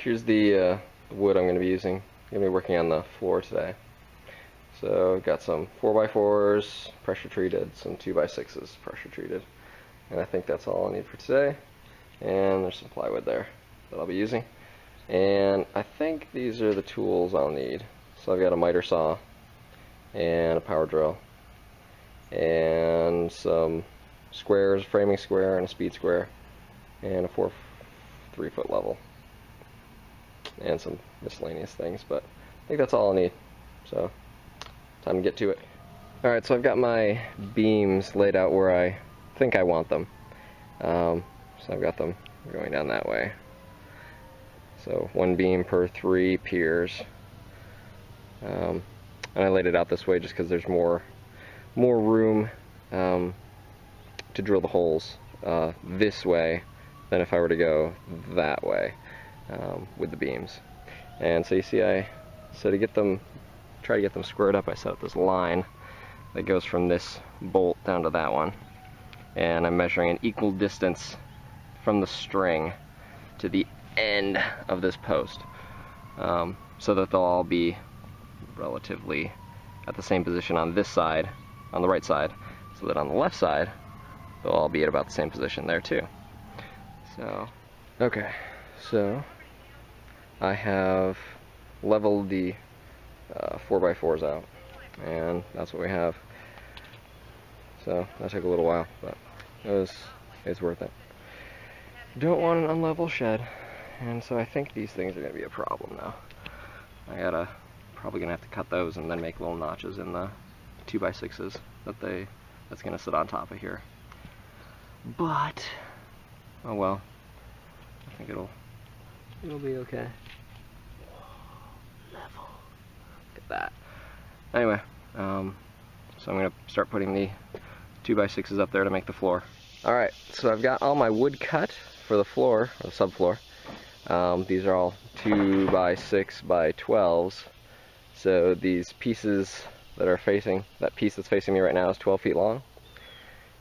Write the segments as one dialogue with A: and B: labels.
A: here's the wood I'm going to be using. I'm going to be working on the floor today. So I've got some 4x4s pressure treated, some 2x6s pressure treated, and I think that's all I need for today. And there's some plywood there that I'll be using. And I think these are the tools I'll need. So I've got a miter saw and a power drill and some squares, framing square and a speed square, and a 3-foot level, and some miscellaneous things, but I think that's all I need. So time to get to it. Alright, so I've got my beams laid out where I think I want them. So I've got them going down that way. So 1 beam per 3 piers. And I laid it out this way just because there's more room to drill the holes this way than if I were to go that way with the beams. And so you see, try to get them squared up, I set up this line that goes from this bolt down to that one, and I'm measuring an equal distance from the string to the end of this post, so that they'll all be relatively at the same position on this side, on the right side, so that on the left side they'll all be at about the same position there too. So, okay, so I have leveled the 4x4s out, and that's what we have. So that took a little while, but it's worth it. Don't want an unlevel shed, and so I think these things are going to be a problem now. Probably gonna have to cut those and then make little notches in the 2x6s that's gonna sit on top of here. But oh well, I think it'll be okay. Level. Look at that. Anyway, so I'm gonna start putting the 2x6s up there to make the floor. Alright, so I've got all my wood cut for the floor, or the subfloor. These are all 2x6x12s. So these pieces that piece that's facing me right now is 12 feet long.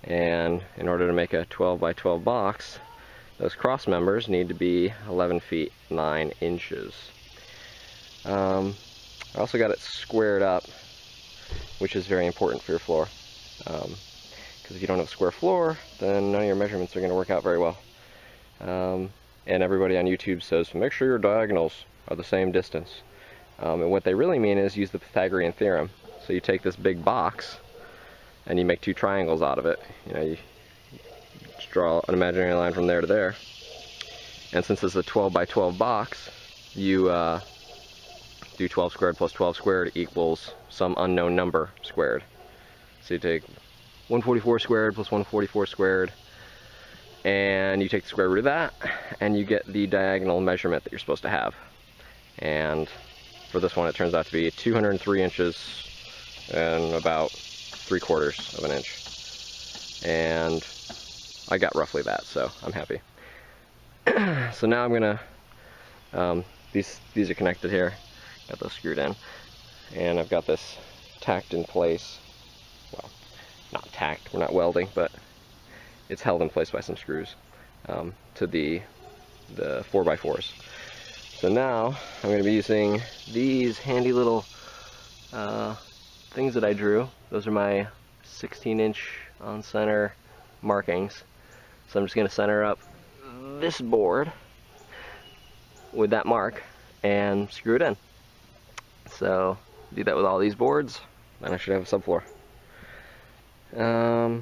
A: And in order to make a 12x12 box, those cross members need to be 11 feet 9 inches. I also got it squared up, which is very important for your floor. Because if you don't have a square floor, then none of your measurements are going to work out very well. And everybody on YouTube says, make sure your diagonals are the same distance. And what they really mean is use the Pythagorean theorem. So you take this big box and you make 2 triangles out of it. You just draw an imaginary line from there to there. And since it's a 12x12 box, you do 12 squared plus 12 squared equals some unknown number squared. So you take 144 squared plus 144 squared, and you take the square root of that, and you get the diagonal measurement that you're supposed to have. And for this one, it turns out to be 203 inches and about 3/4 of an inch. And I got roughly that, so I'm happy. So now I'm gonna, these are connected here, got those screwed in, and I've got this tacked in place. Well, not tacked, we're not welding, but it's held in place by some screws to the 4x4s. So now I'm going to be using these handy little things that I drew. Those are my 16-inch on center markings. So I'm just going to center up this board with that mark and screw it in. So do that with all these boards, then I should have a subfloor. I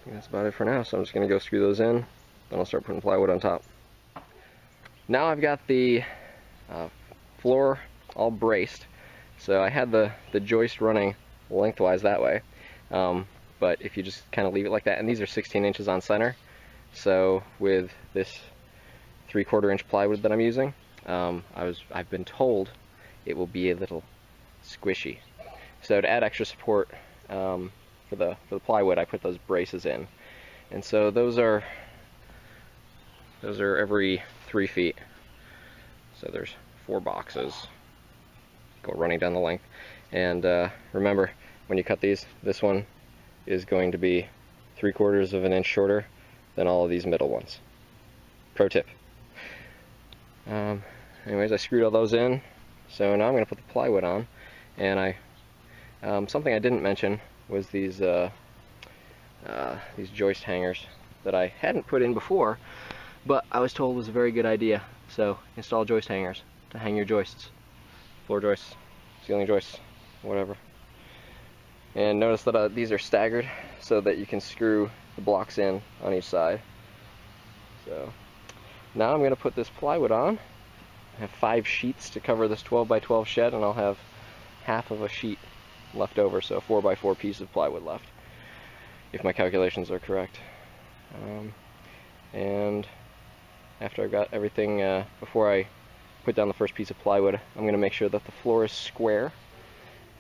A: think that's about it for now, so I'm just going to go screw those in, then I'll start putting plywood on top. Now I've got the floor all braced, so I had the joist running lengthwise that way, but if you just kind of leave it like that, and these are 16 inches on center, so with this 3/4 inch plywood that I'm using, I've been told it will be a little squishy. So to add extra support for the plywood, I put those braces in, and so those are every 3 feet. So there's 4 boxes go running down the length. And remember, when you cut these, this one is going to be 3/4 of an inch shorter than all of these middle ones. Pro tip. anyways, I screwed all those in. So now I'm going to put the plywood on. And something I didn't mention was these joist hangers that I hadn't put in before, but I was told was a very good idea. So install joist hangers to hang your joists, floor joists, ceiling joists, whatever. And notice that these are staggered so that you can screw the blocks in on each side. So now I'm going to put this plywood on. I have 5 sheets to cover this 12 by 12 shed, and I'll have half of a sheet left over, so a 4 by 4 piece of plywood left, if my calculations are correct. And after I've got everything, before I put down the first piece of plywood, I'm going to make sure that the floor is square.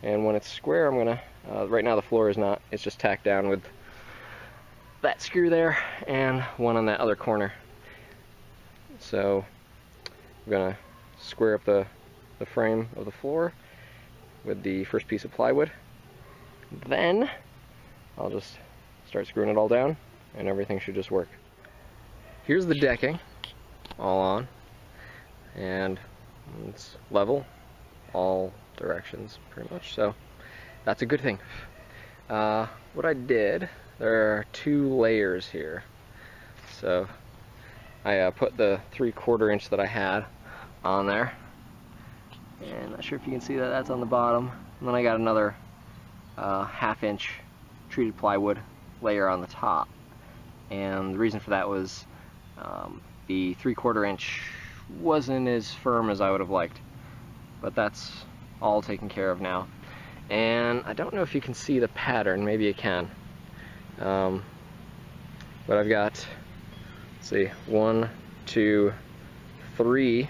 A: And when it's square, I'm going to, right now the floor is not, it's just tacked down with that screw there and one on that other corner. So I'm going to square up the frame of the floor with the first piece of plywood. Then I'll just start screwing it all down and everything should just work. Here's the decking all on, and it's level all directions pretty much, so that's a good thing. What I did, there are 2 layers here. So I put the 3/4 inch that I had on there, and not sure if you can see that, that's on the bottom. And then I got another 1/2 inch treated plywood layer on the top. And the reason for that was the 3/4 inch wasn't as firm as I would have liked, but that's all taken care of now. And I don't know if you can see the pattern, maybe you can, but I've got, let's see, 1, 2, 3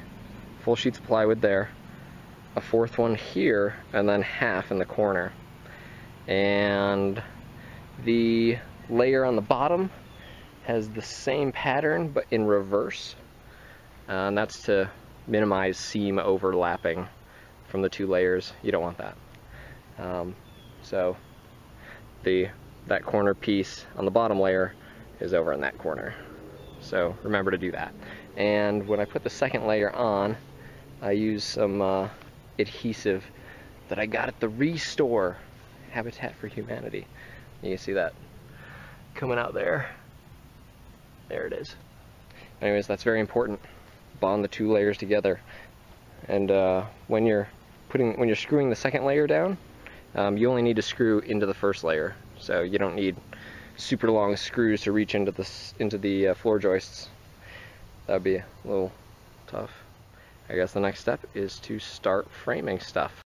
A: full sheets of plywood there, a 4th one here, and then half in the corner. And the layer on the bottom has the same pattern but in reverse, and that's to minimize seam overlapping from the 2 layers. You don't want that. So that corner piece on the bottom layer is over in that corner. So remember to do that. And when I put the second layer on, I use some adhesive that I got at the Restore, Habitat for Humanity. You can see that coming out there. There it is. Anyways, that's very important. Bond the 2 layers together. And when you're screwing the second layer down, you only need to screw into the first layer. So you don't need super long screws to reach into the floor joists. That'd be a little tough. I guess the next step is to start framing stuff.